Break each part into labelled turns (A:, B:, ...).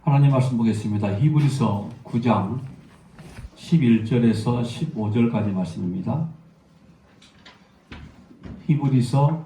A: 하나님 말씀 보겠습니다. 히브리서 9장 11절에서 15절까지 말씀입니다. 히브리서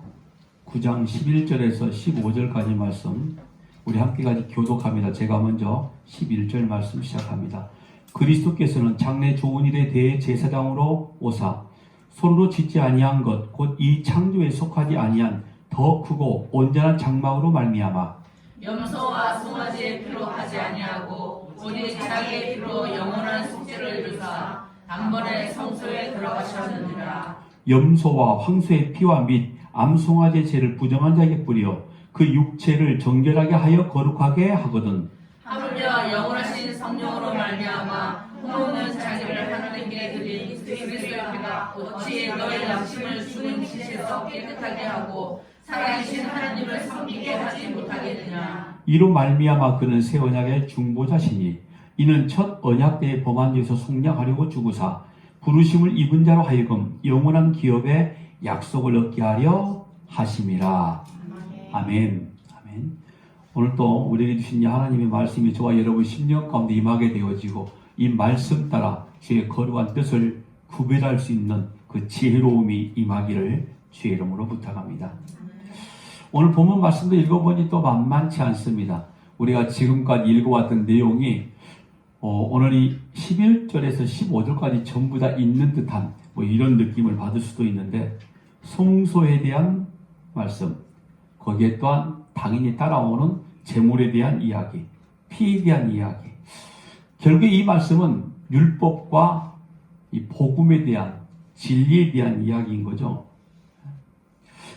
A: 9장 11절에서 15절까지 말씀 우리 함께 같이 교독합니다. 제가 먼저 11절 말씀 시작합니다. 그리스도께서는 장래 좋은 일에 대해 제사장으로 오사 손으로 짓지 아니한 것 곧 이 창조에 속하지 아니한 더 크고 온전한 장막으로 말미암아
B: 염소와 송아지의 피로 하지 아니하고 오직 자기의 피로 영원한 속죄를 이루사 단번에 성소에 들어가셨느니라.
A: 염소와 황소의 피와 및 암송아지의 죄를 부정한 자에게 뿌려 그 육체를 정결하게 하여 거룩하게 하거든.
B: 하물며 영원하신 성령으로 말미암아 흠없는 자기를 하나님께 드린 그리스도의 피가 어찌 너의 양심을 죽은 짓에서 깨끗하게 하고 살아계신 하나님을 섬기게 하지 못하겠느냐.
A: 이로 말미암아 그는 새 언약의 중보자시니 이는 첫 언약 때의 범한 죄에서 속량하려고 죽으사 부르심을 입은 자로 하여금 영원한 기업의 약속을 얻게 하려 하심이라. 아멘. 아멘. 오늘 또 우리에게 주신 하나님의 말씀이 저와 여러분 심령 가운데 임하게 되어지고 이 말씀 따라 주의 거룩한 뜻을 구별할 수 있는 그 지혜로움이 임하기를 주의 이름으로 부탁합니다. 오늘 본문 말씀도 읽어보니 또 만만치 않습니다. 우리가 지금까지 읽어왔던 내용이 오늘 이 11절에서 15절까지 전부 다 있는 듯한 이런 느낌을 받을 수도 있는데 성소에 대한 말씀, 거기에 또한 당연히 따라오는 제물에 대한 이야기, 피에 대한 이야기. 결국 이 말씀은 율법과 이 복음에 대한 진리에 대한 이야기인 거죠.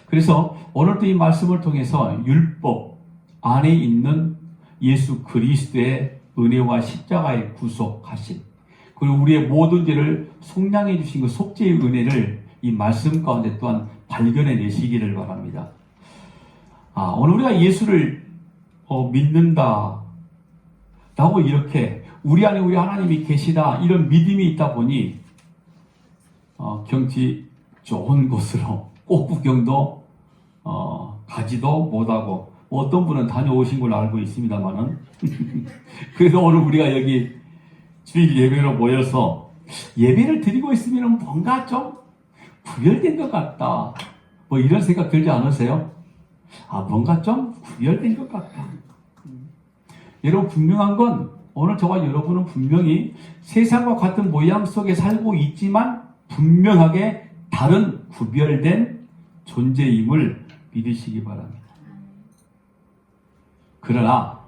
A: 그래서 오늘도 이 말씀을 통해서 율법 안에 있는 예수 그리스도의 은혜와 십자가의 구속하심, 그리고 우리의 모든 죄를 속량해 주신 그 속죄의 은혜를 이 말씀 가운데 또한 발견해 내시기를 바랍니다. 오늘 우리가 예수를 믿는다 라고 이렇게 우리 안에 우리 하나님이 계시다 이런 믿음이 있다 보니 경치 좋은 곳으로 꽃구경도 가지도 못하고 어떤 분은 다녀오신 걸로 알고 있습니다만은 그래서 오늘 우리가 여기 주일 예배로 모여서 예배를 드리고 있으면 뭔가 좀 구별된 것 같다 이런 생각 들지 않으세요? 뭔가 좀 구별된 것 같다. 여러분 분명한 건 오늘 저와 여러분은 분명히 세상과 같은 모양 속에 살고 있지만 분명하게 다른 구별된 존재임을 믿으시기 바랍니다. 그러나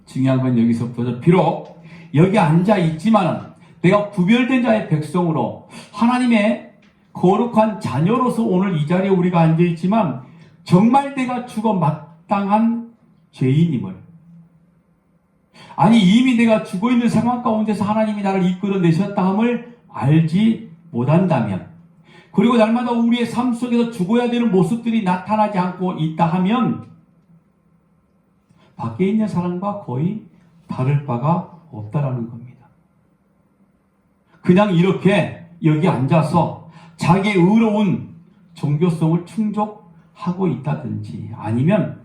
A: 중요한 건 여기서부터 비록 여기 앉아 있지만 내가 구별된 자의 백성으로 하나님의 거룩한 자녀로서 오늘 이 자리에 우리가 앉아 있지만 정말 내가 죽어 마땅한 죄인임을, 아니 이미 내가 죽어 있는 상황 가운데서 하나님이 나를 이끌어내셨다 함을 알지 못한다면, 그리고 날마다 우리의 삶 속에서 죽어야 되는 모습들이 나타나지 않고 있다 하면 밖에 있는 사람과 거의 다를 바가 없다라는 겁니다. 그냥 이렇게 여기 앉아서 자기의 의로운 종교성을 충족하고 있다든지 아니면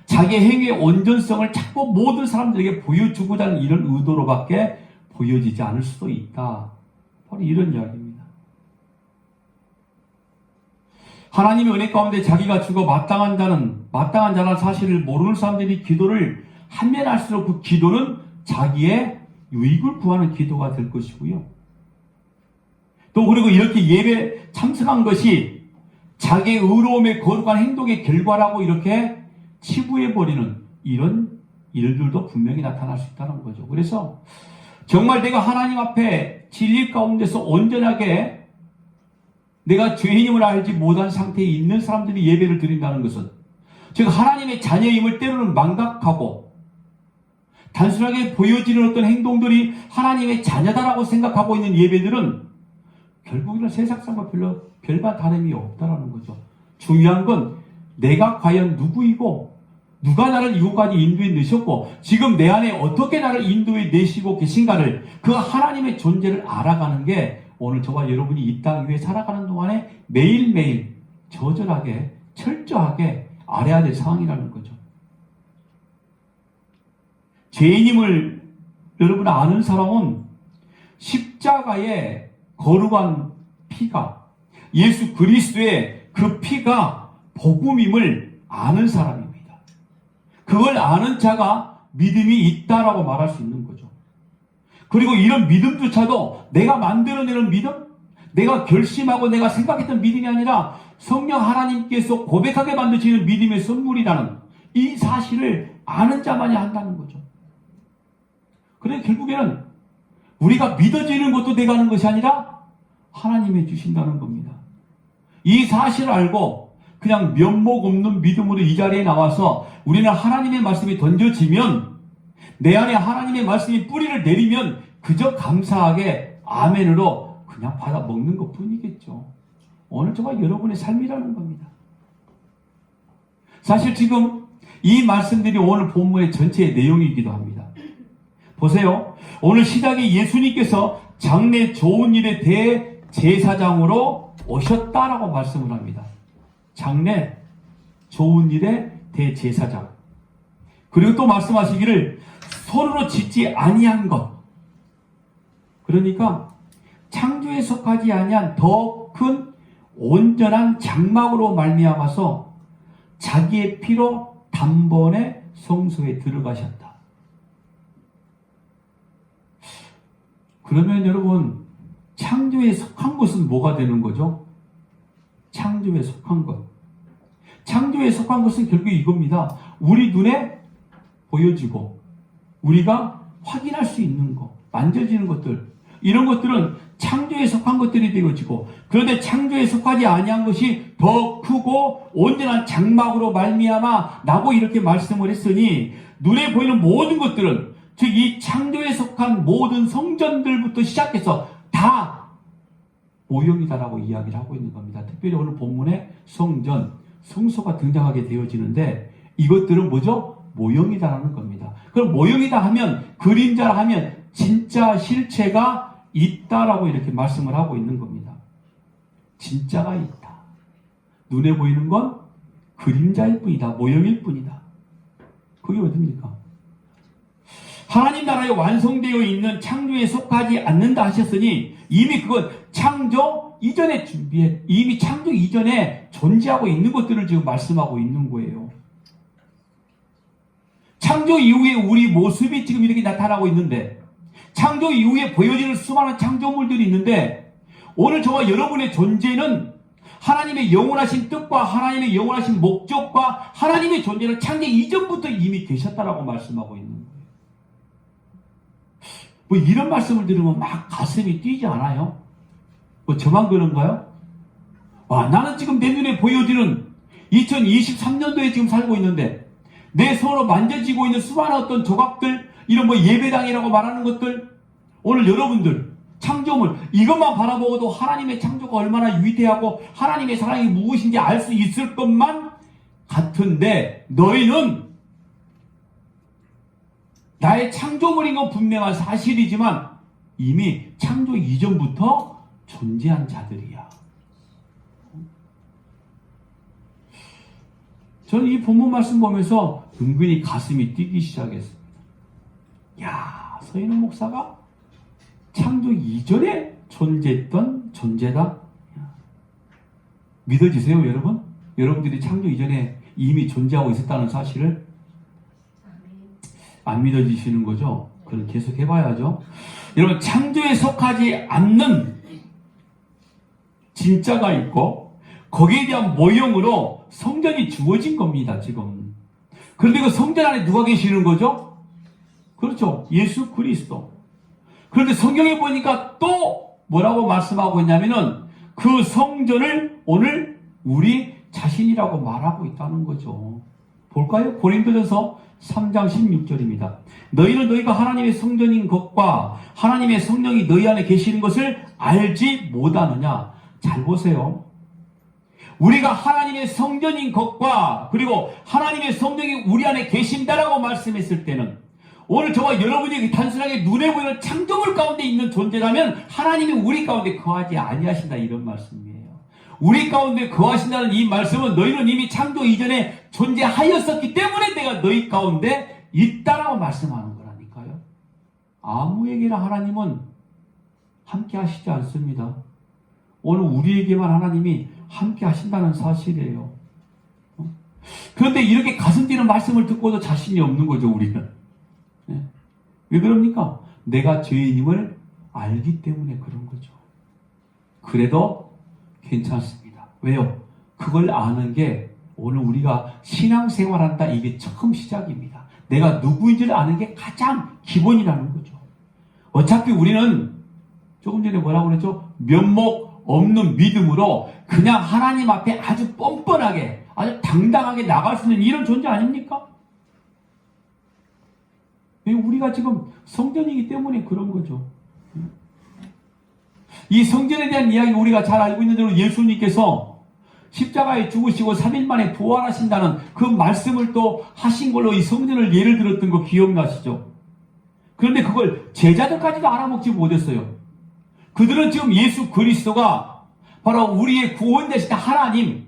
A: 자기의 행위의 온전성을 자꾸 모든 사람들에게 보여주고자 하는 이런 의도로밖에 보여지지 않을 수도 있다. 바로 이런 이야기입니다. 하나님의 은혜 가운데 자기가 죽어 마땅한 자라는 사실을 모르는 사람들이 기도를 하면 할수록 그 기도는 자기의 유익을 구하는 기도가 될 것이고요. 또 그리고 이렇게 예배 참석한 것이 자기의 의로움의 거룩한 행동의 결과라고 이렇게 치부해버리는 이런 일들도 분명히 나타날 수 있다는 거죠. 그래서 정말 내가 하나님 앞에 진리 가운데서 온전하게 내가 죄인임을 알지 못한 상태에 있는 사람들이 예배를 드린다는 것은, 즉 하나님의 자녀임을 때로는 망각하고 단순하게 보여지는 어떤 행동들이 하나님의 자녀다라고 생각하고 있는 예배들은 결국에는 세상 사람과 별반 다름이 없다라는 거죠. 중요한 건 내가 과연 누구이고 누가 나를 이곳까지 인도해 내셨고 지금 내 안에 어떻게 나를 인도해 내시고 계신가를, 그 하나님의 존재를 알아가는 게 오늘 저와 여러분이 이 땅 위에 살아가는 동안에 매일매일 저절하게 철저하게 알아야 될 상황이라는 거죠. 죄인임을 여러분 아는 사람은 십자가에 거룩한 피가, 예수 그리스도의 그 피가 복음임을 아는 사람입니다. 그걸 아는 자가 믿음이 있다라고 말할 수 있는 거죠. 그리고 이런 믿음조차도 내가 만들어내는 믿음, 내가 결심하고 내가 생각했던 믿음이 아니라 성령 하나님께서 고백하게 만드시는 믿음의 선물이라는 이 사실을 아는 자만이 한다는 거죠. 그래 결국에는 우리가 믿어지는 것도 내가 하는 것이 아니라 하나님이 주신다는 겁니다. 이 사실을 알고 그냥 면목 없는 믿음으로 이 자리에 나와서 우리는 하나님의 말씀이 던져지면 내 안에 하나님의 말씀이 뿌리를 내리면 그저 감사하게 아멘으로 그냥 받아 먹는 것 뿐이겠죠. 오늘 정말 여러분의 삶이라는 겁니다. 사실 지금 이 말씀들이 오늘 본문의 전체의 내용이기도 합니다. 보세요. 오늘 시작에 예수님께서 장래 좋은 일의 대제사장으로 오셨다라고 말씀을 합니다. 장래 좋은 일의 대제사장. 그리고 또 말씀하시기를 손으로 짓지 아니한 것. 그러니까 창조에 속하지 아니한 더 큰 온전한 장막으로 말미암아서 자기의 피로 단번에 성소에 들어가셨다. 그러면 여러분 창조에 속한 것은 뭐가 되는 거죠? 창조에 속한 것. 창조에 속한 것은 결국 이겁니다. 우리 눈에 보여지고 우리가 확인할 수 있는 것, 만져지는 것들, 이런 것들은 창조에 속한 것들이 되어지고, 그런데 창조에 속하지 아니한 것이 더 크고 온전한 장막으로 말미암아 나고 이렇게 말씀을 했으니 눈에 보이는 모든 것들은 즉 이 창조에 속한 모든 성전들부터 시작해서 다 모형이다라고 이야기를 하고 있는 겁니다. 특별히 오늘 본문에 성전, 성소가 등장하게 되어지는데 이것들은 뭐죠? 모형이다라는 겁니다. 그럼 모형이다 하면, 그림자라 하면 진짜 실체가 있다라고 이렇게 말씀을 하고 있는 겁니다. 진짜가 있다. 눈에 보이는 건 그림자일 뿐이다. 모형일 뿐이다. 그게 어딥니까? 하나님 나라에 완성되어 있는 창조에 속하지 않는다 하셨으니 이미 그건 창조 이전에 이미 창조 이전에 존재하고 있는 것들을 지금 말씀하고 있는 거예요. 창조 이후에 우리 모습이 지금 이렇게 나타나고 있는데, 창조 이후에 보여지는 수많은 창조물들이 있는데, 오늘 저와 여러분의 존재는 하나님의 영원하신 뜻과 하나님의 영원하신 목적과 하나님의 존재는 창조 이전부터 이미 계셨다라고 말씀하고 있는 거예요. 뭐 이런 말씀을 들으면 막 가슴이 뛰지 않아요? 뭐 저만 그런가요? 와, 나는 지금 내 눈에 보여지는 2023년도에 지금 살고 있는데 내 손으로 만져지고 있는 수많은 어떤 조각들, 이런 뭐 예배당이라고 말하는 것들, 오늘 여러분들 창조물 이것만 바라보고도 하나님의 창조가 얼마나 위대하고 하나님의 사랑이 무엇인지 알 수 있을 것만 같은데, 너희는 나의 창조물인 건 분명한 사실이지만 이미 창조 이전부터 존재한 자들이야. 저는 이 본문 말씀 보면서 은근히 가슴이 뛰기 시작했습니다. 야, 서인호 목사가 창조 이전에 존재했던 존재다. 믿어지세요, 여러분? 여러분들이 창조 이전에 이미 존재하고 있었다는 사실을 안 믿어지시는 거죠? 그럼 계속 해봐야죠. 여러분, 창조에 속하지 않는 진짜가 있고 거기에 대한 모형으로 성전이 주어진 겁니다, 지금. 그런데 그 성전 안에 누가 계시는 거죠? 그렇죠. 예수 그리스도. 그런데 성경에 보니까 또 뭐라고 말씀하고 있냐면은 그 성전을 오늘 우리 자신이라고 말하고 있다는 거죠. 볼까요? 고린도전서 3장 16절입니다. 너희는 너희가 하나님의 성전인 것과 하나님의 성령이 너희 안에 계시는 것을 알지 못하느냐. 잘 보세요. 우리가 하나님의 성전인 것과 그리고 하나님의 성령이 우리 안에 계신다라고 말씀했을 때는 오늘 저와 여러분이 단순하게 눈에 보이는 창조물 가운데 있는 존재라면 하나님이 우리 가운데 거하지 아니하신다, 이런 말씀이에요. 우리 가운데 거하신다는 이 말씀은 너희는 이미 창조 이전에 존재하였었기 때문에 내가 너희 가운데 있다라고 말씀하는 거라는 아무에게나 하나님은 함께 하시지 않습니다. 오늘 우리에게만 하나님이 함께 하신다는 사실이에요. 그런데 이렇게 가슴 뛰는 말씀을 듣고도 자신이 없는 거죠, 우리는. 왜 그럽니까? 내가 죄인임을 알기 때문에 그런 거죠. 그래도 괜찮습니다. 왜요? 그걸 아는 게 오늘 우리가 신앙생활한다, 이게 처음 시작입니다. 내가 누구인지를 아는 게 가장 기본이라는 거죠. 어차피 우리는 조금 전에 뭐라고 그랬죠? 면목 없는 믿음으로 그냥 하나님 앞에 아주 뻔뻔하게, 아주 당당하게 나갈 수 있는 이런 존재 아닙니까? 우리가 지금 성전이기 때문에 그런 거죠. 이 성전에 대한 이야기 우리가 잘 알고 있는 대로 예수님께서 십자가에 죽으시고 3일 만에 부활하신다는 그 말씀을 또 하신 걸로 이 성전을 예를 들었던 거 기억나시죠? 그런데 그걸 제자들까지도 알아먹지 못했어요. 그들은 지금 예수 그리스도가 바로 우리의 구원자신 하나님,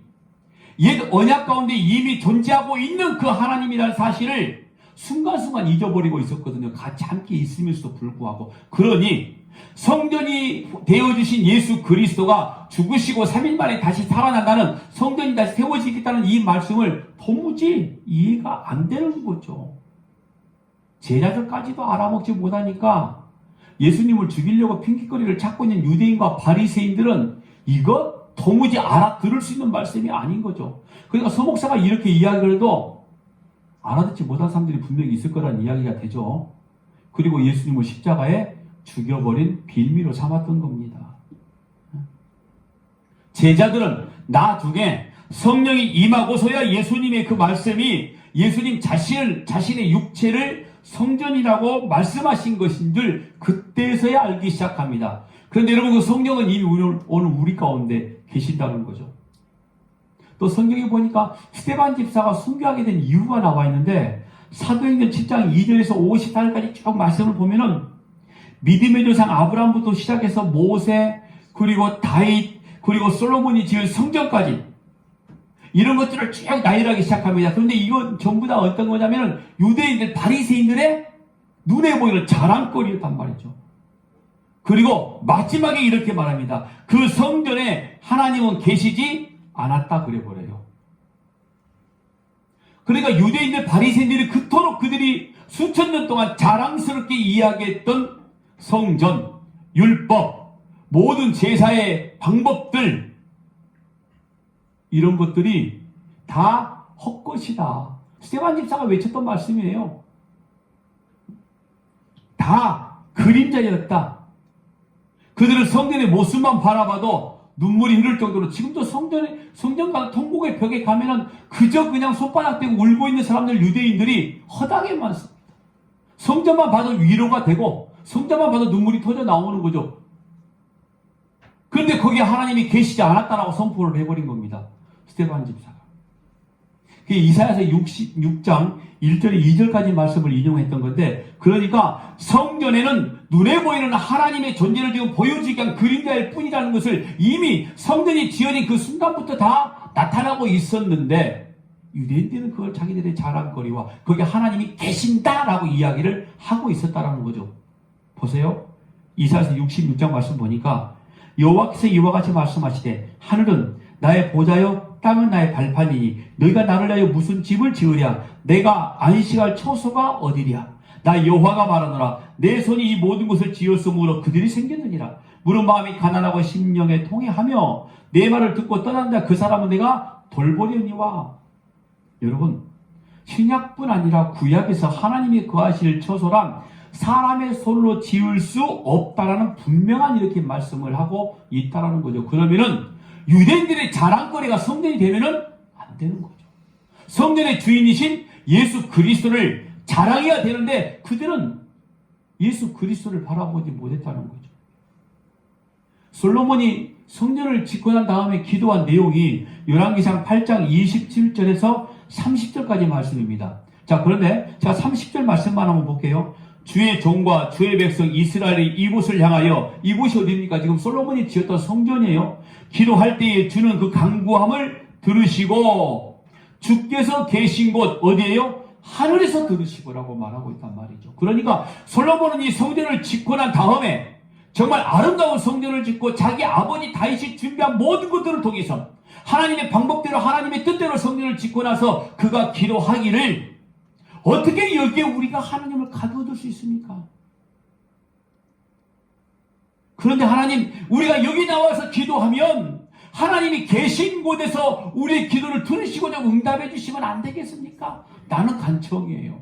A: 옛 언약 가운데 이미 존재하고 있는 그 하나님이라는 사실을 순간순간 잊어버리고 있었거든요. 같이 함께 있으면서도 불구하고. 그러니 성전이 되어주신 예수 그리스도가 죽으시고 3일 만에 다시 살아난다는, 성전이 다시 세워지겠다는 이 말씀을 도무지 이해가 안 되는 거죠. 제자들까지도 알아먹지 못하니까 예수님을 죽이려고 핑계거리를 찾고 있는 유대인과 바리새인들은 이거 도무지 알아들을 수 있는 말씀이 아닌 거죠. 그러니까 서목사가 이렇게 이야기를 해도 알아듣지 못한 사람들이 분명히 있을 거라는 이야기가 되죠. 그리고 예수님을 십자가에 죽여버린 빌미로 삼았던 겁니다. 제자들은 나중에 성령이 임하고서야 예수님의 그 말씀이 예수님 자신의 육체를 성전이라고 말씀하신 것인 줄 그때서야 알기 시작합니다. 그런데 여러분, 그 성령은 이미 오늘 우리 가운데 계신다는 거죠. 또 성경에 보니까 스데반 집사가 순교하게 된 이유가 나와 있는데, 사도행전 7장 2절에서 54절까지 쭉 말씀을 보면은 믿음의 조상 아브라함부터 시작해서 모세, 그리고 다윗, 그리고 솔로몬이 지은 성전까지 이런 것들을 쭉 나열하기 시작합니다. 그런데 이건 전부 다 어떤 거냐면은 유대인들, 바리새인들의 눈에 보이는 자랑거리였단 말이죠. 그리고 마지막에 이렇게 말합니다. 그 성전에 하나님은 계시지 않았다 그래버려요. 그러니까 유대인들, 바리새인들이 그토록 그들이 수천 년 동안 자랑스럽게 이야기했던 성전, 율법, 모든 제사의 방법들, 이런 것들이 다 헛것이다. 스데반 집사가 외쳤던 말씀이에요. 다 그림자였다. 그들은 성전의 모습만 바라봐도 눈물이 흐를 정도로, 지금도 성전과 통곡의 벽에 가면은 그저 그냥 손바닥 대고 울고 있는 사람들, 유대인들이 허다하게 많습니다. 성전만 봐도 위로가 되고 성전만 봐도 눈물이 터져 나오는 거죠. 그런데 거기에 하나님이 계시지 않았다라고 선포를 해버린 겁니다. 스데반 집사가. 이사야서 66장 1절 2절까지 말씀을 인용했던 건데, 그러니까 성전에는 눈에 보이는 하나님의 존재를 지금 보여주기 위한 그림자일 뿐이라는 것을 이미 성전이 지어진 그 순간부터 다 나타나고 있었는데, 유대인들은 그걸 자기들의 자랑거리와 거기에 하나님이 계신다라고 이야기를 하고 있었다라는 거죠. 보세요. 이사야서 66장 말씀 보니까 여호와께서 이와 같이 말씀하시되, 하늘은 나의 보좌요 땅은 나의 발판이니 너희가 나를 위하여 무슨 집을 지으랴? 내가 안식할 처소가 어디랴? 나 여호와가 말하노라. 내 손이 이 모든 것을 지었으므로 그들이 생겼느니라. 무릇 마음이 가난하고 심령에 통해하며 내 말을 듣고 떠난다. 그 사람은 내가 돌보려니와. 여러분, 신약뿐 아니라 구약에서 하나님이 거하실 처소란 사람의 손으로 지을 수 없다라는 분명한 이렇게 말씀을 하고 있다라는 거죠. 그러면은 유대인들의 자랑거리가 성전이 되면은 안 되는 거죠. 성전의 주인이신 예수 그리스도를 자랑해야 되는데 그들은 예수 그리스도를 바라보지 못했다는 거죠. 솔로몬이 성전을 짓고 난 다음에 기도한 내용이 열왕기상 8장 27절에서 30절까지 말씀입니다. 자, 그런데 제가 30절 말씀만 한번 볼게요. 주의 종과 주의 백성 이스라엘이 이곳을 향하여, 이곳이 어디입니까? 지금 솔로몬이 지었던 성전이에요. 기도할 때에 주는 그 간구함을 들으시고 주께서 계신 곳 어디예요? 하늘에서 들으시고라고 말하고 있단 말이죠. 그러니까 솔로몬은 이 성전을 짓고 난 다음에 정말 아름다운 성전을 짓고 자기 아버지 다윗이 준비한 모든 것들을 통해서 하나님의 방법대로 하나님의 뜻대로 성전을 짓고 나서 그가 기도하기를 어떻게 여기에 우리가 하나님을 가두어둘 수 있습니까? 그런데 하나님, 우리가 여기 나와서 기도하면 하나님이 계신 곳에서 우리의 기도를 들으시고 좀 응답해 주시면 안 되겠습니까? 나는 간청이에요.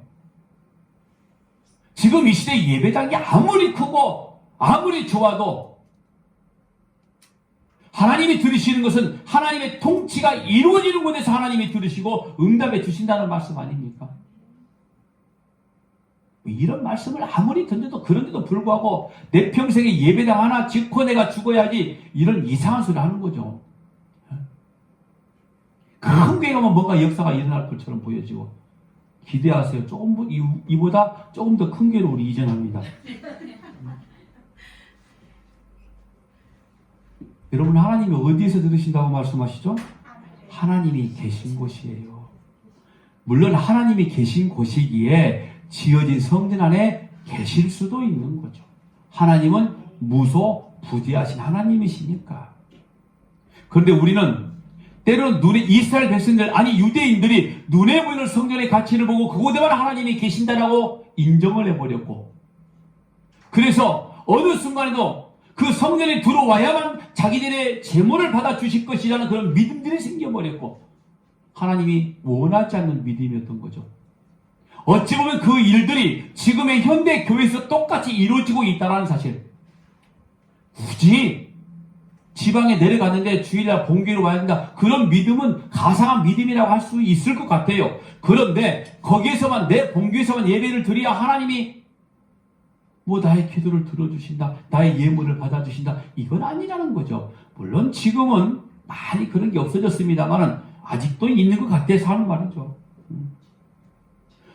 A: 지금 이 시대 예배당이 아무리 크고 아무리 좋아도 하나님이 들으시는 것은 하나님의 통치가 이루어지는 곳에서 하나님이 들으시고 응답해 주신다는 말씀 아닙니까? 이런 말씀을 아무리 던져도 그런데도 불구하고 내 평생에 예배당 하나 짓고 내가 죽어야지 이런 이상한 소리 하는 거죠. 큰 교회 가면 뭔가 역사가 일어날 것처럼 보여지고 기대하세요. 이보다 조금 더 큰 교회로 우리 이전합니다. 여러분, 하나님이 어디에서 들으신다고 말씀하시죠? 하나님이 계신 곳이에요. 물론 하나님이 계신 곳이기에 지어진 성전 안에 계실 수도 있는 거죠. 하나님은 무소부지하신 하나님이시니까. 그런데 우리는 때로는 이스라엘 백성들, 아니 유대인들이 눈에 보이는 성전의 가치를 보고 그곳에만 하나님이 계신다라고 인정을 해버렸고, 그래서 어느 순간에도 그 성전에 들어와야만 자기들의 제물을 받아주실 것이라는 그런 믿음들이 생겨버렸고, 하나님이 원하지 않는 믿음이었던 거죠. 어찌 보면 그 일들이 지금의 현대 교회에서 똑같이 이루어지고 있다는 사실. 굳이 지방에 내려갔는데 주일날 본교로 와야 된다. 그런 믿음은 가상한 믿음이라고 할 수 있을 것 같아요. 그런데 거기에서만, 내 본교에서만 예배를 드려야 하나님이 나의 기도를 들어주신다, 나의 예물을 받아주신다, 이건 아니라는 거죠. 물론 지금은 많이 그런 게 없어졌습니다만 아직도 있는 것 같아서 하는 말이죠.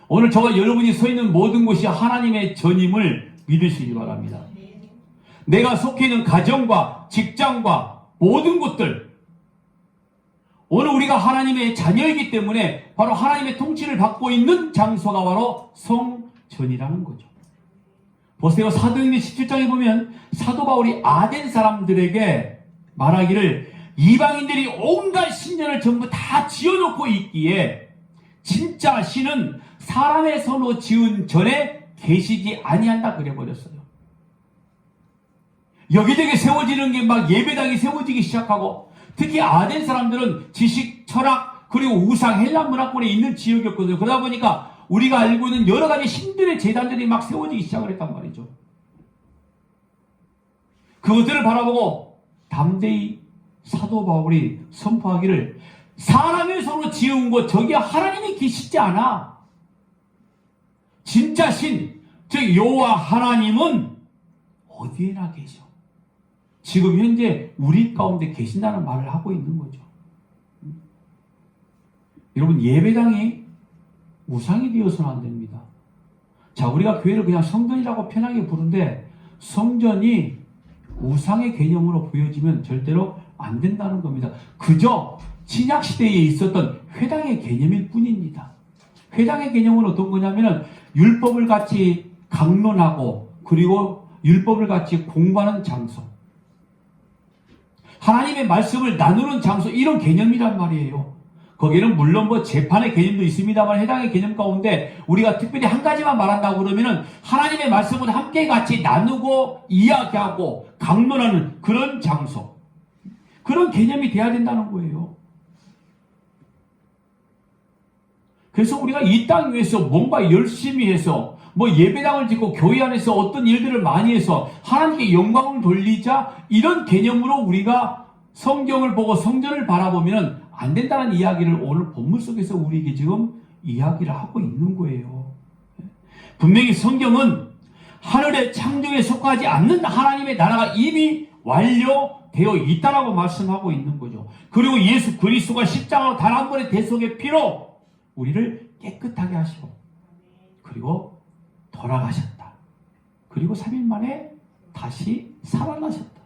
A: 오늘 저와 여러분이 서 있는 모든 곳이 하나님의 전임을 믿으시기 바랍니다. 내가 속해 있는 가정과 직장과 모든 곳들, 오늘 우리가 하나님의 자녀이기 때문에 바로 하나님의 통치를 받고 있는 장소가 바로 성전이라는 거죠. 보세요. 사도행전 17장에 보면 사도 바울이 아덴 사람들에게 말하기를 이방인들이 온갖 신전을 전부 다 지어놓고 있기에 진짜 신은 사람의 손으로 지은 전에 계시지 아니한다 그래버렸어요. 여기저기 세워지는 게 막 예배당이 세워지기 시작하고, 특히 아덴 사람들은 지식, 철학, 그리고 우상, 헬라 문화권에 있는 지역이었거든요. 그러다 보니까 우리가 알고 있는 여러 가지 신들의 제단들이 막 세워지기 시작을 했단 말이죠. 그것들을 바라보고 담대히 사도 바울이 선포하기를 사람의 손으로 지은 것, 저기 하나님이 계시지 않아. 진짜 신, 즉 여호와 하나님은 어디에나 계셔. 지금 현재 우리 가운데 계신다는 말을 하고 있는 거죠. 여러분, 예배당이 우상이 되어서는 안 됩니다. 자, 우리가 교회를 그냥 성전이라고 편하게 부르는데 성전이 우상의 개념으로 보여지면 절대로 안 된다는 겁니다. 그저 신약시대에 있었던 회당의 개념일 뿐입니다. 회당의 개념은 어떤 거냐면은 율법을 같이 강론하고 그리고 율법을 같이 공부하는 장소, 하나님의 말씀을 나누는 장소, 이런 개념이란 말이에요. 거기에는 물론 재판의 개념도 있습니다만 해당의 개념 가운데 우리가 특별히 한 가지만 말한다고 그러면은 하나님의 말씀을 함께 같이 나누고 이야기하고 강론하는 그런 장소, 그런 개념이 돼야 된다는 거예요. 그래서 우리가 이 땅 위에서 뭔가 열심히 해서 예배당을 짓고 교회 안에서 어떤 일들을 많이 해서 하나님께 영광을 돌리자, 이런 개념으로 우리가 성경을 보고 성전을 바라보면 안 된다는 이야기를 오늘 본문 속에서 우리에게 지금 이야기를 하고 있는 거예요. 분명히 성경은 하늘의 창조에 속하지 않는 하나님의 나라가 이미 완료되어 있다라고 말씀하고 있는 거죠. 그리고 예수 그리스도가 십자가로 단 한 번의 대속의 피로 우리를 깨끗하게 하시고 그리고 돌아가셨다. 그리고 3일 만에 다시 살아나셨다.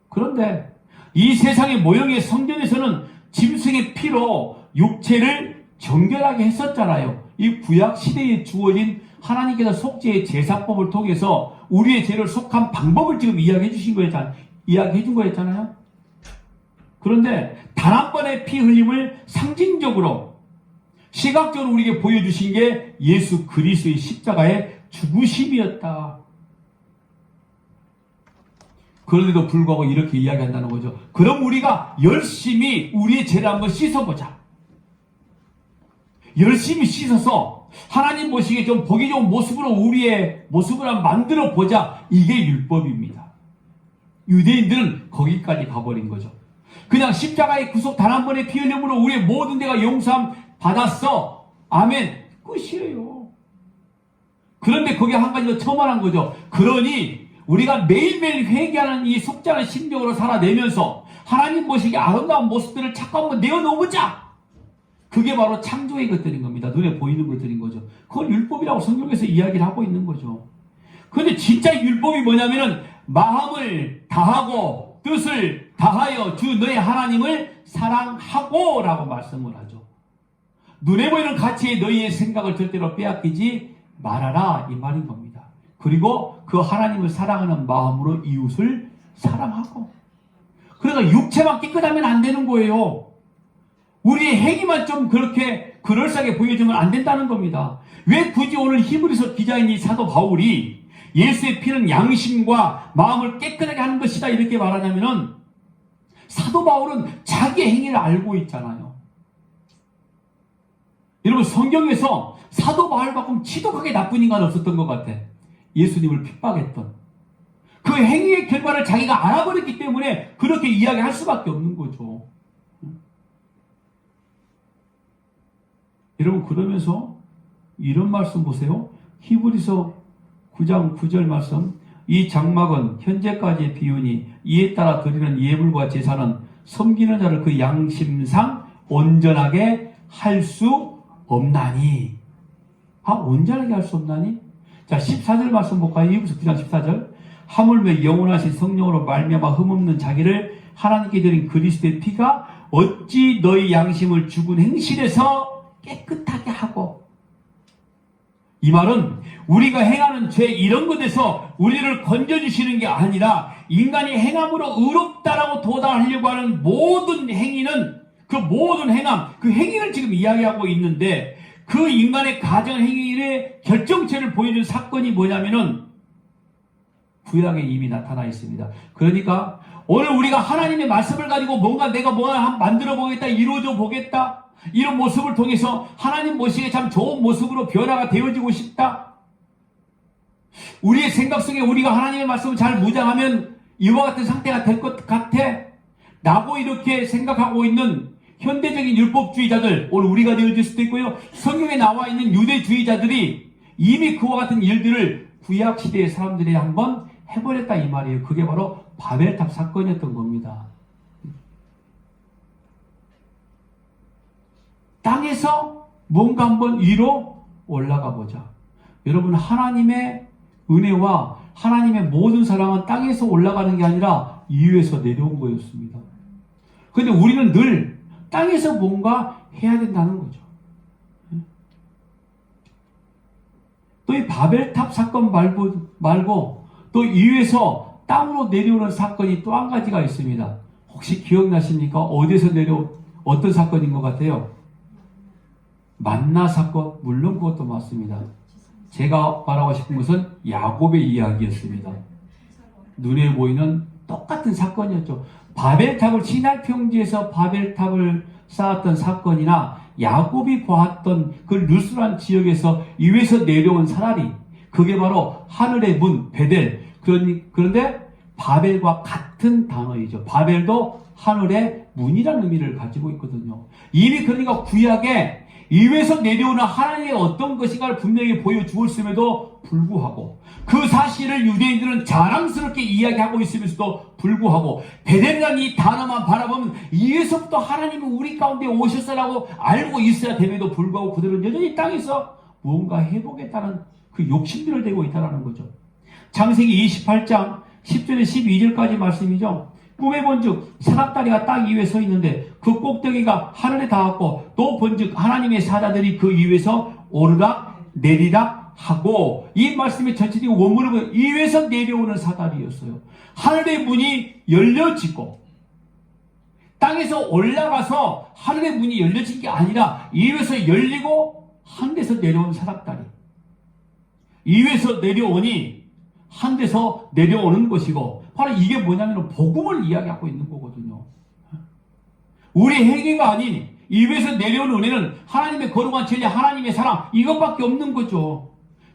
A: 그런데 이 세상의 모형의 성전에서는 짐승의 피로 육체를 정결하게 했었잖아요. 이 구약 시대에 주어진 하나님께서 속죄의 제사법을 통해서 우리의 죄를 속한 방법을 지금 이야기해 준 거였잖아요. 그런데 단 한 번의 피 흘림을 상징적으로 시각적으로 우리에게 보여주신 게 예수 그리스도의 십자가의 죽으심이었다. 그런데도 불구하고 이렇게 이야기한다는 거죠. 그럼 우리가 열심히 우리의 죄를 한번 씻어보자. 열심히 씻어서 하나님 보시기에 좀 보기 좋은 모습으로 우리의 모습을 한번 만들어 보자. 이게 율법입니다. 유대인들은 거기까지 가버린 거죠. 그냥 십자가의 구속 단 한 번의 피 흘림으로 우리의 모든 데가 용서함 받았어. 아멘. 끝이에요. 그런데 거기에 한 가지 더 첨언한 거죠. 그러니 우리가 매일매일 회개하는 이 속죄하는 심령으로 살아내면서 하나님 보시기에 아름다운 모습들을 자꾸 한번 내어놓으자. 그게 바로 창조의 것들인 겁니다. 눈에 보이는 것들인 거죠. 그걸 율법이라고 성경에서 이야기를 하고 있는 거죠. 그런데 진짜 율법이 뭐냐면은 마음을 다하고 뜻을 다하여 주 너의 하나님을 사랑하고 라고 말씀을 하죠. 눈에 보이는 가치에 너희의 생각을 절대로 빼앗기지 말아라 이 말인 겁니다. 그리고 그 하나님을 사랑하는 마음으로 이웃을 사랑하고. 그러니까 육체만 깨끗하면 안 되는 거예요. 우리의 행위만 좀 그렇게 그럴싸하게 보여주면 안 된다는 겁니다. 왜 굳이 오늘 히브리서 기자인 이 사도 바울이 예수의 피는 양심과 마음을 깨끗하게 하는 것이다 이렇게 말하냐면은 사도 바울은 자기의 행위를 알고 있잖아요. 여러분 성경에서 사도 바울만큼 지독하게 나쁜 인간 없었던 것 같아. 예수님을 핍박했던 그 행위의 결과를 자기가 알아버렸기 때문에 그렇게 이야기할 수밖에 없는 거죠. 여러분 그러면서 이런 말씀 보세요. 히브리서 9장 9절 말씀. 이 장막은 현재까지의 비유니 이에 따라 드리는 예물과 제사는 섬기는 자를 그 양심상 온전하게 할 수 없나니. 온전하게 할 수 없나니? 자 14절 말씀 볼까요? 히브리서 9장 14절. 하물며 영원하신 성령으로 말미암아 흠없는 자기를 하나님께 드린 그리스도의 피가 어찌 너희 양심을 죽은 행실에서 깨끗하게 하고. 이 말은 우리가 행하는 죄 이런 것에서 우리를 건져주시는 게 아니라 인간이 행함으로 의롭다라고 도달하려고 하는 모든 행위는 그 모든 행함, 그 행위를 지금 이야기하고 있는데 그 인간의 가정 행위의 결정체를 보여준 사건이 뭐냐면은 구약에 이미 나타나 있습니다. 그러니까 오늘 우리가 하나님의 말씀을 가지고 내가 뭔가 만들어 보겠다, 이루어져 보겠다 이런 모습을 통해서 하나님 모시기에 참 좋은 모습으로 변화가 되어지고 싶다. 우리의 생각 속에 우리가 하나님의 말씀을 잘 무장하면 이와 같은 상태가 될 것 같아. 라고 이렇게 생각하고 있는 현대적인 율법주의자들, 오늘 우리가 되어질 수도 있고요. 성경에 나와 있는 유대주의자들이 이미 그와 같은 일들을 구약시대의 사람들이 한번 해버렸다 이 말이에요. 그게 바로 바벨탑 사건이었던 겁니다. 땅에서 뭔가 한번 위로 올라가 보자. 여러분 하나님의 은혜와 하나님의 모든 사랑은 땅에서 올라가는 게 아니라 위에서 내려온 거였습니다. 그런데 우리는 늘 땅에서 뭔가 해야 된다는 거죠. 또 이 바벨탑 사건 말고 또 위에서 땅으로 내려오는 사건이 또 한 가지가 있습니다. 혹시 기억나십니까? 어디에서 어떤 사건인 것 같아요? 만나 사건, 물론 그것도 맞습니다. 제가 말하고 싶은 것은 야곱의 이야기였습니다. 눈에 보이는 똑같은 사건이었죠. 바벨탑을 시날 평지에서 바벨탑을 쌓았던 사건이나 야곱이 보았던 그 루스란 지역에서 위에서 내려온 사다리, 그게 바로 하늘의 문 베델. 그런데 바벨과 같은 단어이죠. 바벨도 하늘의 문이라는 의미를 가지고 있거든요. 이미 그러니까 구약에 위에서 내려오는 하나님의 어떤 것인가를 분명히 보여주었음에도 불구하고 그 사실을 유대인들은 자랑스럽게 이야기하고 있으면서도 불구하고 베델이라는 이 단어만 바라보면 위에서부터 하나님은 우리 가운데 오셨어라고 알고 있어야 됨에도 불구하고 그들은 여전히 땅에서 무언가 해보겠다는 그 욕심들을 대고 있다는 거죠. 창세기 28장 10절에 12절까지 말씀이죠. 꿈에 본즉 사납다리가 땅 위에 서 있는데 그 꼭대기가 하늘에 닿았고 또 본즉 하나님의 사자들이 그 위에서 오르락 내리락 하고, 이 말씀의 전체적인 원문을 보면 이 위에서 내려오는 사다리였어요. 하늘의 문이 열려지고 땅에서 올라가서 하늘의 문이 열려진 게 아니라 이 위에서 열리고 하늘에서 내려온 사납다리. 이 위에서 내려오니 하늘에서 내려오는 것이고, 바로 이게 뭐냐면 복음을 이야기하고 있는 거거든요. 우리 행위가 아닌 이 위에서 내려오는 은혜는 하나님의 거룩한 진리, 하나님의 사랑, 이것밖에 없는 거죠.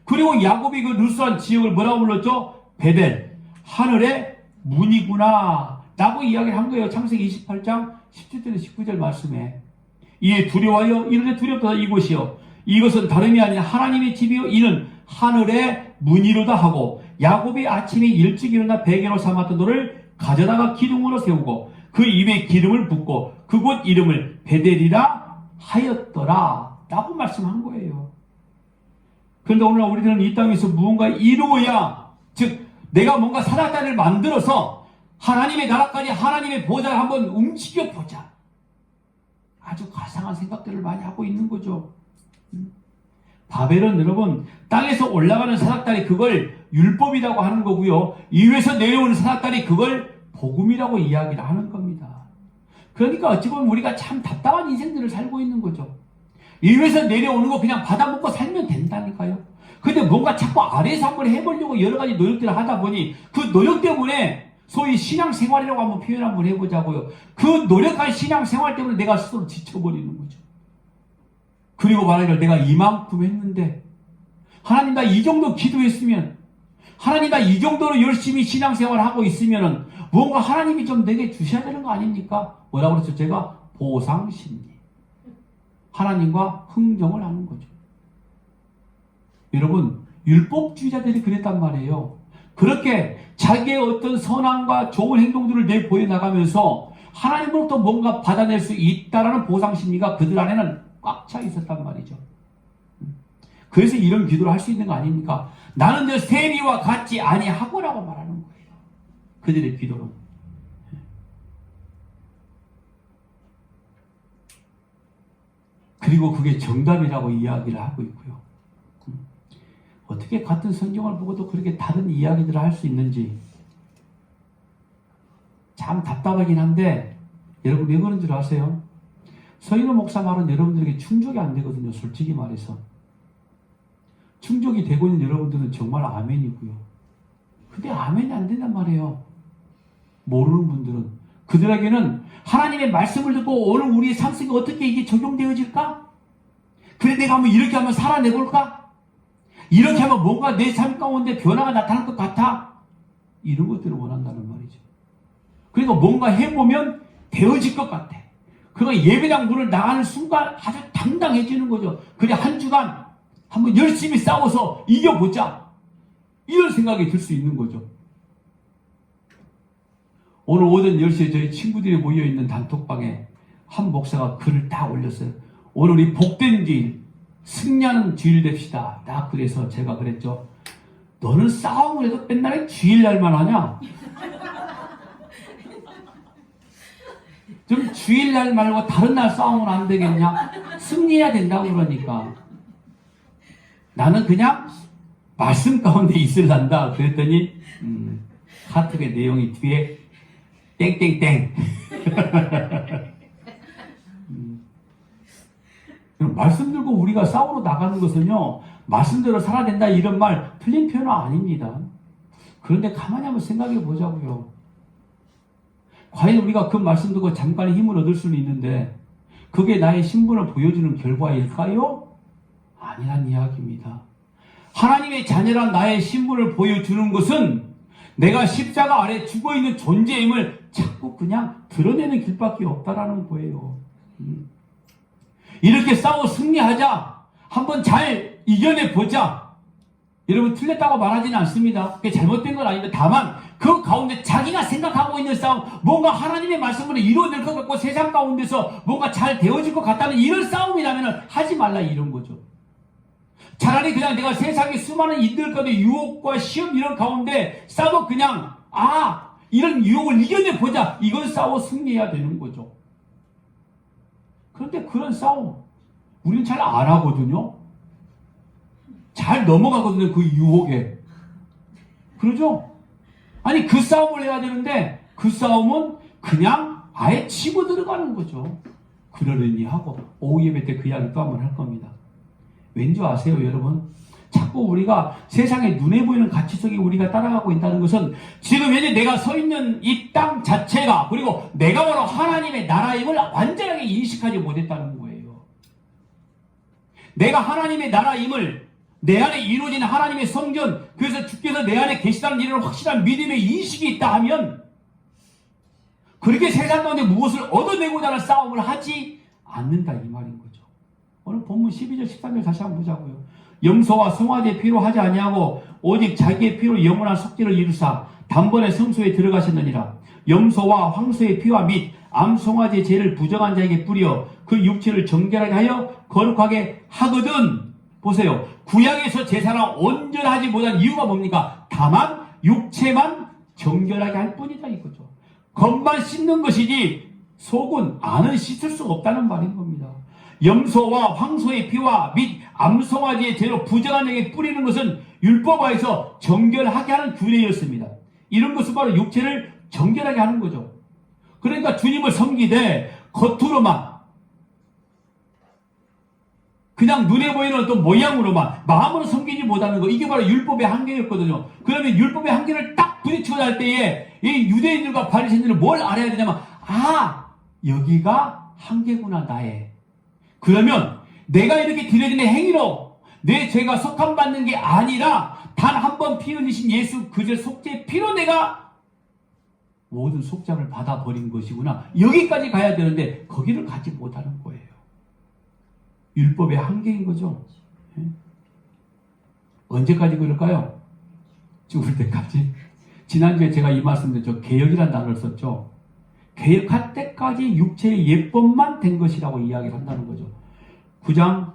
A: 그리고 야곱이 그 누스한 지역을 뭐라고 불렀죠? 베델, 하늘의 문이구나 라고 이야기를 한 거예요. 창세기 28장 17절 19절 말씀에. 이에 두려워하여 이르되 두렵다 이곳이요 이것은 다름이 아닌 하나님의 집이요 이는 하늘의 문이로다 하고, 야곱이 아침에 일찍 일어나 베개로 삼았던 돌을 가져다가 기둥으로 세우고 그 입에 기름을 붓고 그곳 이름을 베델이라 하였더라 라고 말씀한 거예요. 그런데 오늘 우리들은 이 땅에서 무언가 이루어야, 즉 내가 뭔가 사다리를 만들어서 하나님의 나라까지, 하나님의 보좌를 한번 움직여보자, 아주 가상한 생각들을 많이 하고 있는 거죠. 바벨은 여러분 땅에서 올라가는 사닥다리, 그걸 율법이라고 하는 거고요, 이 위에서 내려오는 사닥다리, 그걸 복음이라고 이야기를 하는 겁니다. 그러니까 어찌 보면 우리가 참 답답한 인생들을 살고 있는 거죠. 이 위에서 내려오는 거 그냥 받아먹고 살면 된다니까요. 근데 뭔가 자꾸 아래에서 한번 해보려고 여러 가지 노력들을 하다 보니 그 노력 때문에 소위 신앙생활이라고 한번 표현 한번 해보자고요. 그 노력한 신앙생활 때문에 내가 스스로 지쳐버리는 거죠. 그리고 말하기를 내가 이만큼 했는데, 하나님 나 이 정도 기도했으면, 하나님 나 이 정도로 열심히 신앙생활을 하고 있으면은 뭔가 하나님이 좀 내게 주셔야 되는 거 아닙니까? 뭐라고 그랬죠? 제가 보상심리. 하나님과 흥정을 하는 거죠. 여러분, 율법주의자들이 그랬단 말이에요. 그렇게 자기의 어떤 선함과 좋은 행동들을 내보여 나가면서 하나님으로부터 뭔가 받아낼 수 있다라는 보상심리가 그들 안에는 꽉 차 있었단 말이죠. 그래서 이런 기도를 할 수 있는 거 아닙니까? 나는 저 세리와 같지 아니하고라고 말하는 거예요. 그들의 기도는. 그리고 그게 정답이라고 이야기를 하고 있고요. 어떻게 같은 성경을 보고도 그렇게 다른 이야기들을 할 수 있는지 참 답답하긴 한데, 여러분 왜 그런 줄 아세요? 서인호 목사 말은 여러분들에게 충족이 안 되거든요. 솔직히 말해서. 충족이 되고 있는 여러분들은 정말 아멘이고요. 근데 아멘이 안 된단 말이에요. 모르는 분들은. 그들에게는 하나님의 말씀을 듣고 오늘 우리의 삶 속에 어떻게 이게 적용되어질까? 그래 내가 한번 이렇게 한번 살아내볼까? 이렇게 하면 뭔가 내 삶 가운데 변화가 나타날 것 같아? 이런 것들을 원한다는 말이죠. 그러니까 뭔가 해보면 되어질 것 같아. 그러니까 예배당 문을 나가는 순간 아주 당당해지는 거죠. 그래 한 주간 한번 열심히 싸워서 이겨보자, 이런 생각이 들 수 있는 거죠. 오늘 오전 10시에 저희 친구들이 모여있는 단톡방에 한 목사가 글을 딱 올렸어요. 오늘이 복된 주일, 승리하는 주일 됩시다. 딱 그래서 제가 그랬죠. 너는 싸움을 해도 맨날 주일날만 하냐? 좀 주일날 말고 다른 날 싸우면 안 되겠냐? 승리해야 된다고 그러니까. 나는 그냥 말씀 가운데 있을란다. 그랬더니 카톡의 내용이 뒤에 땡땡땡. 말씀 들고 우리가 싸우러 나가는 것은요, 말씀대로 살아야 된다 이런 말 틀린 표현은 아닙니다. 그런데 가만히 한번 생각해 보자고요. 과연 우리가 그 말씀 듣고 잠깐의 힘을 얻을 수는 있는데 그게 나의 신분을 보여주는 결과일까요? 아니란 이야기입니다. 하나님의 자녀란 나의 신분을 보여주는 것은 내가 십자가 아래 죽어있는 존재임을 자꾸 그냥 드러내는 길밖에 없다라는 거예요. 이렇게 싸워 승리하자, 한번 잘 이겨내보자. 여러분 틀렸다고 말하지는 않습니다. 그게 잘못된 건 아닌데, 다만 그 가운데 자기가 생각하고 있는 싸움, 뭔가 하나님의 말씀으로 이루어질 것 같고 세상 가운데서 뭔가 잘 되어질 것 같다는 이런 싸움이라면 하지 말라 이런 거죠. 차라리 그냥 내가 세상의 수많은 이들 가운데 유혹과 시험 이런 가운데 싸도 그냥 이런 유혹을 이겨내보자. 이걸 싸워 승리해야 되는 거죠. 그런데 그런 싸움 우리는 잘 안 하거든요. 잘 넘어가거든요. 그 유혹에. 그러죠? 아니 그 싸움을 해야 되는데 그 싸움은 그냥 아예 치고 들어가는 거죠. 그러려니 하고 오후 예배 때 그 이야기 또 한번 할 겁니다. 왠지 아세요 여러분? 자꾸 우리가 세상에 눈에 보이는 가치 속에 우리가 따라가고 있다는 것은 지금 현재 내가 서 있는 이 땅 자체가 그리고 내가 바로 하나님의 나라임을 완전하게 인식하지 못했다는 거예요. 내가 하나님의 나라임을 내 안에 이루어진 하나님의 성전, 그래서 주께서 내 안에 계시다는 이런 확실한 믿음의 인식이 있다 하면 그렇게 세상 가운데 무엇을 얻어내고자 하는 싸움을 하지 않는다 이 말인 거죠. 오늘 본문 12절 13절 다시 한번 보자고요. 염소와 송아지의 피로 하지 아니하고 오직 자기의 피로 영원한 속죄를 이루사 단번에 성소에 들어가셨느니라. 염소와 황소의 피와 및 암송아지의 죄를 부정한 자에게 뿌려 그 육체를 정결하게 하여 거룩하게 하거든. 보세요. 구약에서 제사는 온전하지 못한 이유가 뭡니까? 다만 육체만 정결하게 할 뿐이다 이거죠. 겉만 씻는 것이지 속은 안은 씻을 수 없다는 말인 겁니다. 염소와 황소의 피와 및 암송아지의 죄로 부정한 자에게 뿌리는 것은 율법화에서 정결하게 하는 규례였습니다. 이런 것은 바로 육체를 정결하게 하는 거죠. 그러니까 주님을 섬기되 겉으로만 그냥 눈에 보이는 어떤 모양으로만 마음으로 섬기지 못하는 거, 이게 바로 율법의 한계였거든요. 그러면 율법의 한계를 딱 부딪히고 날 때에 이 유대인들과 바리새인들은 뭘 알아야 되냐면 여기가 한계구나 나의. 그러면 내가 이렇게 드려지는 행위로 내 죄가 속함받는 게 아니라 단 한 번 피 흘리신 예수 그저 속죄의 피로 내가 모든 속죄를 받아버린 것이구나. 여기까지 가야 되는데 거기를 가지 못하는 거예요. 율법의 한계인 거죠. 언제까지 그럴까요? 죽을 때까지. 지난주에 제가 이 말씀드렸죠. 개혁이라는 단어를 썼죠. 개혁할 때까지 육체의 예법만 된 것이라고 이야기를 한다는 거죠. 9장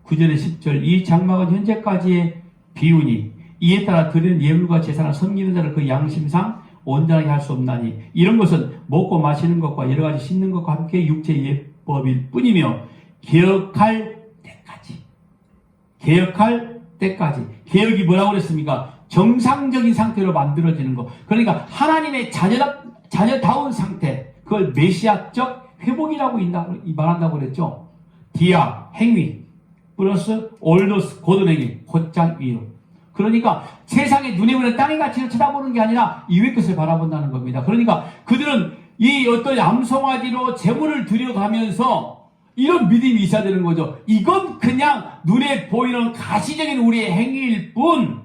A: 9절에 10절 이 장막은 현재까지의 비유니 이에 따라 드리는 예물과 제사나 섬기는 자를 그 양심상 온전하게 할 수 없나니 이런 것은 먹고 마시는 것과 여러 가지 씻는 것과 함께 육체의 예법일 뿐이며 개혁할 때까지 개혁이 뭐라고 그랬습니까? 정상적인 상태로 만들어지는 것. 그러니까 하나님의 자녀다운 상태, 그걸 메시아적 회복이라고 말한다고 그랬죠. 디아, 행위, 플러스 올도스, 고든 행위, 곧장 위로. 그러니까 세상의 눈에 보이는 땅의 가치를 쳐다보는 게 아니라 이외 것을 바라본다는 겁니다. 그러니까 그들은 이 어떤 암송아지로 제물을 드려가면서 이런 믿음이 있어야 되는 거죠. 이건 그냥 눈에 보이는 가시적인 우리의 행위일 뿐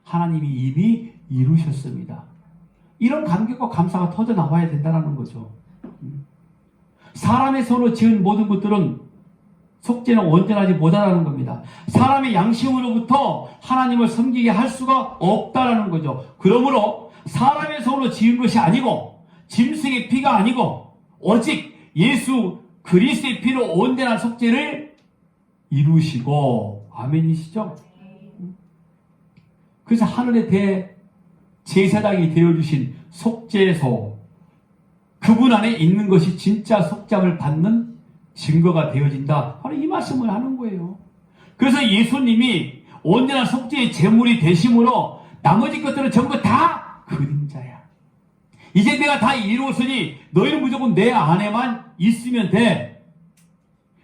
A: 하나님이 이미 이루셨습니다. 이런 감격과 감사가 터져 나와야 된다는 거죠. 사람의 손으로 지은 모든 것들은 속죄는 온전하지 못하다는 겁니다. 사람의 양심으로부터 하나님을 섬기게 할 수가 없다는 거죠. 그러므로 사람의 손으로 지은 것이 아니고 짐승의 피가 아니고 오직 예수 그리스도의 피로 온전한 속죄를 이루시고 아멘이시죠? 그래서 하늘의 대제사장이 되어주신 속죄소 그분 안에 있는 것이 진짜 속죄를 받는 증거가 되어진다. 바로 이 말씀을 하는 거예요. 그래서 예수님이 온전한 속죄의 제물이 되심으로 나머지 것들은 전부 다 그림자야. 이제 내가 다 이루었으니 너희는 무조건 내 안에만 있으면 돼.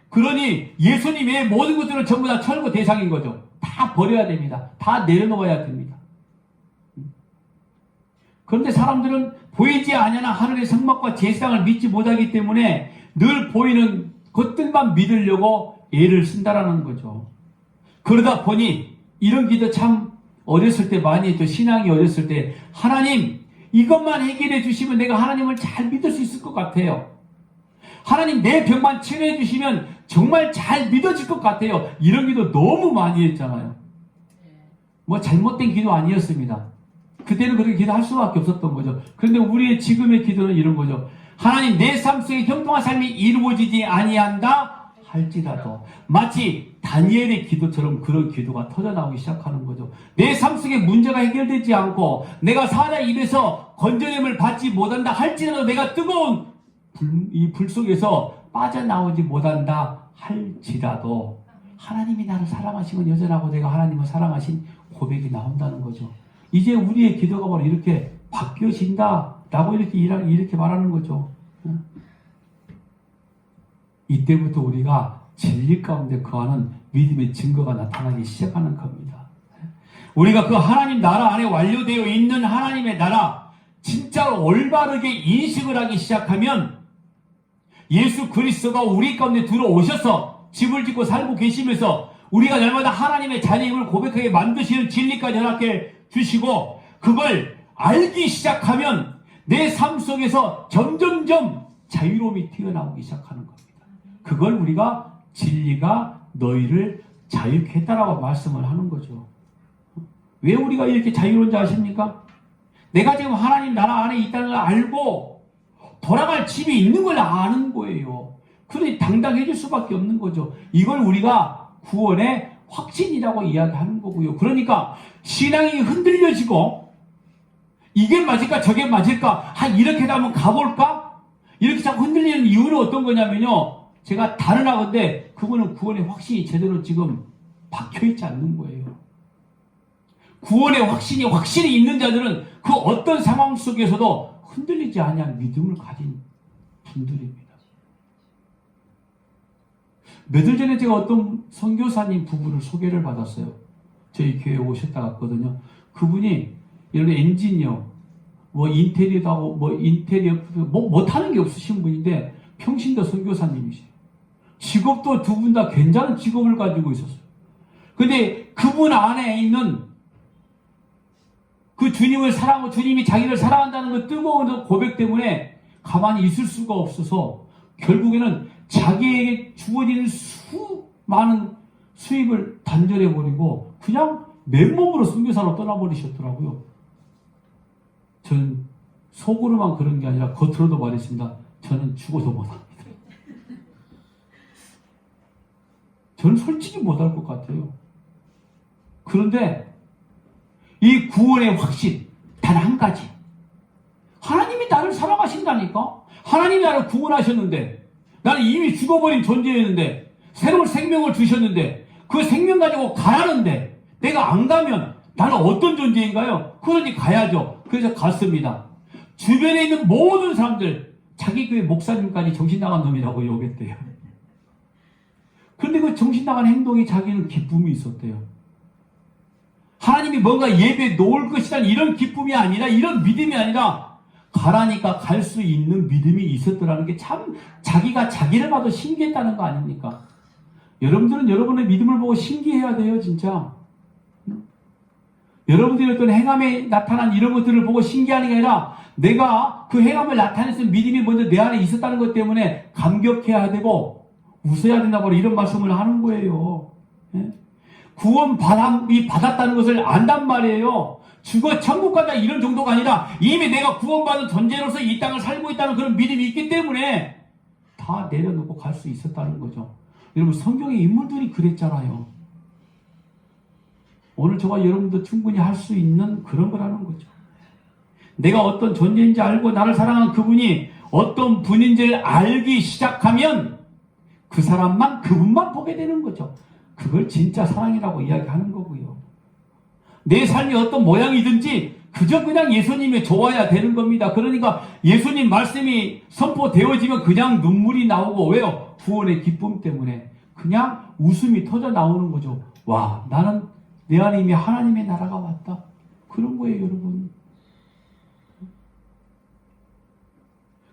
A: 그러니 예수님의 모든 것들은 전부 다 철거 대상인 거죠. 다 버려야 됩니다. 다 내려놓아야 됩니다. 그런데 사람들은 보이지 아니하는 하늘의 성막과 제사장을 믿지 못하기 때문에 늘 보이는 것들만 믿으려고 애를 쓴다라는 거죠. 그러다 보니 이런 기도 참 어렸을 때 많이 했죠. 신앙이 어렸을 때 하나님 이것만 해결해 주시면 내가 하나님을 잘 믿을 수 있을 것 같아요. 하나님 내 병만 치료해 주시면 정말 잘 믿어질 것 같아요. 이런 기도 너무 많이 했잖아요. 뭐 잘못된 기도 아니었습니다. 그때는 그렇게 기도할 수밖에 없었던 거죠. 그런데 우리의 지금의 기도는 이런 거죠. 하나님 내 삶 속에 형통한 삶이 이루어지지 아니한다 할지라도 마치 다니엘의 기도처럼 그런 기도가 터져나오기 시작하는 거죠. 내 삶 속에 문제가 해결되지 않고 내가 사자 입에서 건져냄을 받지 못한다 할지라도 내가 뜨거운 이 불 속에서 빠져나오지 못한다 할지라도 하나님이 나를 사랑하시면 여전하고 내가 하나님을 사랑하신 고백이 나온다는 거죠. 이제 우리의 기도가 바로 이렇게 바뀌어진다라고 이렇게 말하는 거죠. 이때부터 우리가 진리 가운데 거하는 믿음의 증거가 나타나기 시작하는 겁니다. 우리가 그 하나님 나라 안에 완료되어 있는 하나님의 나라 진짜로 올바르게 인식을 하기 시작하면 예수 그리스도가 우리 가운데 들어오셔서 집을 짓고 살고 계시면서 우리가 날마다 하나님의 자녀임을 고백하게 만드시는 진리까지 허락해 주시고 그걸 알기 시작하면 내 삶 속에서 점점점 자유로움이 튀어나오기 시작하는 겁니다. 그걸 우리가 진리가 너희를 자유케 했다라고 말씀을 하는 거죠. 왜 우리가 이렇게 자유로운지 아십니까? 내가 지금 하나님 나라 안에 있다는 걸 알고 돌아갈 집이 있는 걸 아는 거예요. 그러니 당당해질 수밖에 없는 거죠. 이걸 우리가 구원의 확신이라고 이야기하는 거고요. 그러니까 신앙이 흔들려지고 이게 맞을까 저게 맞을까 이렇게 하면 가볼까? 이렇게 자꾸 흔들리는 이유는 어떤 거냐면요. 제가 단언하건대 그거는 구원의 확신이 제대로 지금 박혀있지 않는 거예요. 구원의 확신이 있는 자들은 그 어떤 상황 속에서도 흔들리지 않는 믿음을 가진 분들입니다. 며칠 전에 제가 어떤 선교사님 부부를 소개를 받았어요. 저희 교회에 오셨다 갔거든요. 그분이 이런 엔지니어, 인테리어도 하고, 못하는 게 없으신 분인데, 평신도 선교사님이세요. 직업도 두 분 다 괜찮은 직업을 가지고 있었어요. 근데 그분 안에 있는 그 주님을 사랑하고 주님이 자기를 사랑한다는 그 뜨거운 고백 때문에 가만히 있을 수가 없어서 결국에는 자기에게 주어지는 수많은 수입을 단절해버리고 그냥 맨몸으로 선교사로 떠나버리셨더라고요. 저는 속으로만 그런 게 아니라 겉으로도 말했습니다. 저는 죽어도 못합니다. 저는 솔직히 못할 것 같아요. 그런데 이 구원의 확신 단 한 가지. 하나님이 나를 사랑하신다니까. 하나님이 나를 구원하셨는데 나는 이미 죽어버린 존재였는데 새로운 생명을 주셨는데 그 생명 가지고 가라는데 내가 안 가면 나는 어떤 존재인가요? 그러니 가야죠. 그래서 갔습니다. 주변에 있는 모든 사람들 자기 교회 목사님까지 정신 나간 놈이라고 욕했대요. 그런데 그 정신 나간 행동이 자기는 기쁨이 있었대요. 하나님이 뭔가 예배에 놓을 것이란 이런 기쁨이 아니라 이런 믿음이 아니라 가라니까 갈 수 있는 믿음이 있었더라는 게 참 자기가 자기를 봐도 신기했다는 거 아닙니까? 여러분들은 여러분의 믿음을 보고 신기해야 돼요, 진짜. 여러분들이 어떤 행함에 나타난 이런 것들을 보고 신기하는 게 아니라 내가 그 행함을 나타냈을 믿음이 먼저 내 안에 있었다는 것 때문에 감격해야 되고 웃어야 된다고 이런 말씀을 하는 거예요. 구원 받았다는 것을 안단 말이에요. 죽어 천국 간다 이런 정도가 아니라 이미 내가 구원받은 존재로서 이 땅을 살고 있다는 그런 믿음이 있기 때문에 다 내려놓고 갈 수 있었다는 거죠. 여러분 성경의 인물들이 그랬잖아요. 오늘 저와 여러분도 충분히 할 수 있는 그런 거라는 거죠. 내가 어떤 존재인지 알고 나를 사랑하는 그분이 어떤 분인지를 알기 시작하면 그 사람만 그분만 보게 되는 거죠. 그걸 진짜 사랑이라고 이야기하는 거고요. 내 삶이 어떤 모양이든지 그저 그냥 예수님이 좋아야 되는 겁니다. 그러니까 예수님 말씀이 선포되어지면 그냥 눈물이 나오고 왜요? 구원의 기쁨 때문에 그냥 웃음이 터져 나오는 거죠. 와, 나는 내 안에 이미 하나님의 나라가 왔다. 그런 거예요, 여러분.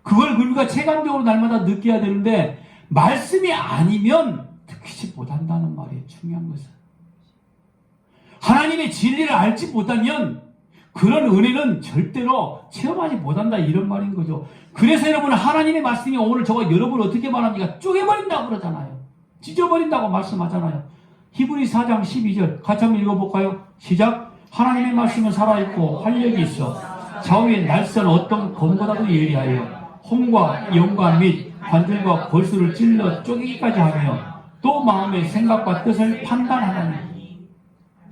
A: 그걸 우리가 체감적으로 날마다 느껴야 되는데 말씀이 아니면 느끼지 못한다는 말이에요. 중요한 것은. 하나님의 진리를 알지 못하면 그런 은혜는 절대로 체험하지 못한다 이런 말인 거죠. 그래서 여러분 하나님의 말씀이 오늘 저가 여러분을 어떻게 말합니까? 쪼개버린다고 그러잖아요. 찢어버린다고 말씀하잖아요. 히브리 4장 12절 같이 한번 읽어볼까요? 시작. 하나님의 말씀은 살아있고 활력이 있어 좌우의 날선 어떤 검보다도 예리하여 홍과 영과 및 관절과 골수를 찔러 쪼개기까지 하며 또 마음의 생각과 뜻을 판단하나니.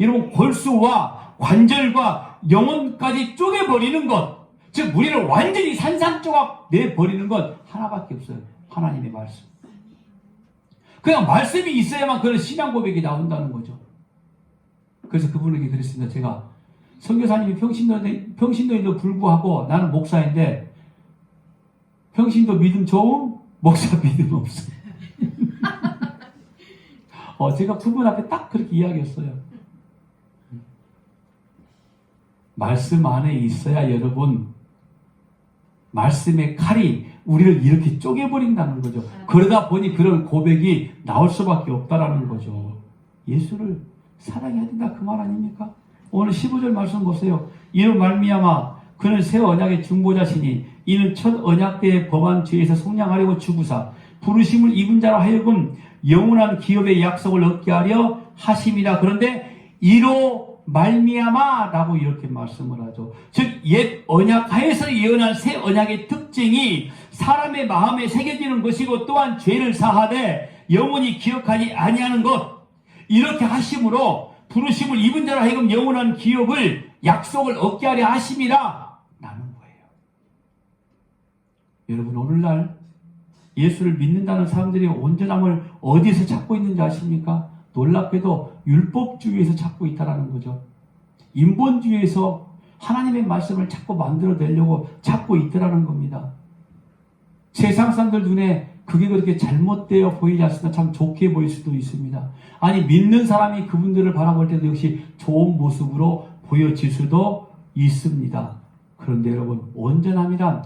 A: 여러분, 골수와 관절과 영혼까지 쪼개버리는 것, 즉 우리를 완전히 산산조각 내버리는 것 하나밖에 없어요. 하나님의 말씀. 그냥 말씀이 있어야만 그런 신앙 고백이 나온다는 거죠. 그래서 그분에게 그랬습니다. 제가 선교사님이 평신도인도 불구하고 나는 목사인데 평신도 믿음 좋음, 목사 믿음 없어. 제가 그분 앞에 딱 그렇게 이야기했어요. 말씀 안에 있어야 여러분, 말씀의 칼이 우리를 이렇게 쪼개버린다는 거죠. 그러다 보니 그런 고백이 나올 수밖에 없다라는 거죠. 예수를 사랑해야 된다 그 말 아닙니까? 오늘 15절 말씀 보세요. 이로 말미암아 그는 새 언약의 중보자시니 이는 첫 언약 때의 범한 죄에서 속량하려고 주구사 부르심을 입은 자로 하여금 영원한 기업의 약속을 얻게 하려 하심이라. 그런데 이로 말미암아라고 이렇게 말씀을 하죠. 즉 옛 언약 하에서 예언한 새 언약의 특징이 사람의 마음에 새겨지는 것이고 또한 죄를 사하되 영원히 기억하지 아니하는 것, 이렇게 하심으로 부르심을 입은 자로 하여금 영원한 기업을 약속을 얻게 하려 하심이라 라는 거예요. 여러분, 오늘날 예수를 믿는다는 사람들이 온전함을 어디서 찾고 있는지 아십니까? 놀랍게도 율법주의에서 찾고 있다는 거죠. 인본주의에서 하나님의 말씀을 자꾸 만들어내려고 찾고 있더라는 겁니다. 세상 사람들 눈에 그게 그렇게 잘못되어 보이지 않습니다. 참 좋게 보일 수도 있습니다. 아니, 믿는 사람이 그분들을 바라볼 때도 역시 좋은 모습으로 보여질 수도 있습니다. 그런데 여러분, 온전함이란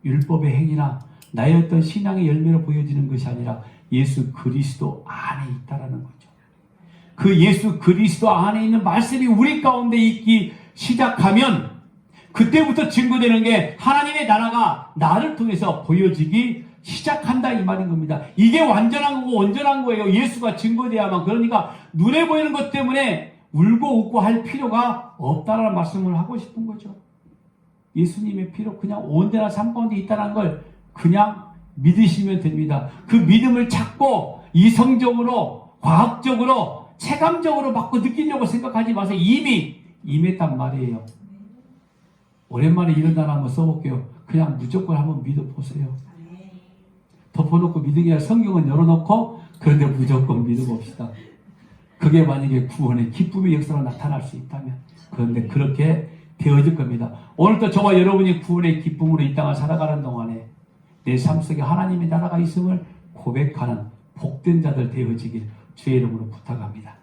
A: 율법의 행위나 나의 어떤 신앙의 열매로 보여지는 것이 아니라 예수 그리스도 안에 있다라는 거죠. 그 예수 그리스도 안에 있는 말씀이 우리 가운데 있기 시작하면 그때부터 증거되는 게 하나님의 나라가 나를 통해서 보여지기 시작한다 이 말인 겁니다. 이게 완전한 거고 온전한 거예요. 예수가 증거돼야만. 그러니까 눈에 보이는 것 때문에 울고 웃고 할 필요가 없다라는 말씀을 하고 싶은 거죠. 예수님의 피로 그냥 온전한 삶 가운데 있다는 걸 그냥 믿으시면 됩니다. 그 믿음을 찾고 이성적으로, 과학적으로, 체감적으로 받고 느끼려고 생각하지 마세요. 이미 임했단 말이에요. 오랜만에 이런 단어 한번 써볼게요. 그냥 무조건 한번 믿어보세요. 덮어놓고 믿는 게 아니라 성경은 열어놓고 그런데 무조건 믿어봅시다. 그게 만약에 구원의 기쁨의 역사로 나타날 수 있다면, 그런데 그렇게 되어질 겁니다. 오늘도 저와 여러분이 구원의 기쁨으로 이 땅을 살아가는 동안에 내 삶 속에 하나님의 나라가 있음을 고백하는 복된 자들 되어지길 주의 이름으로 부탁합니다.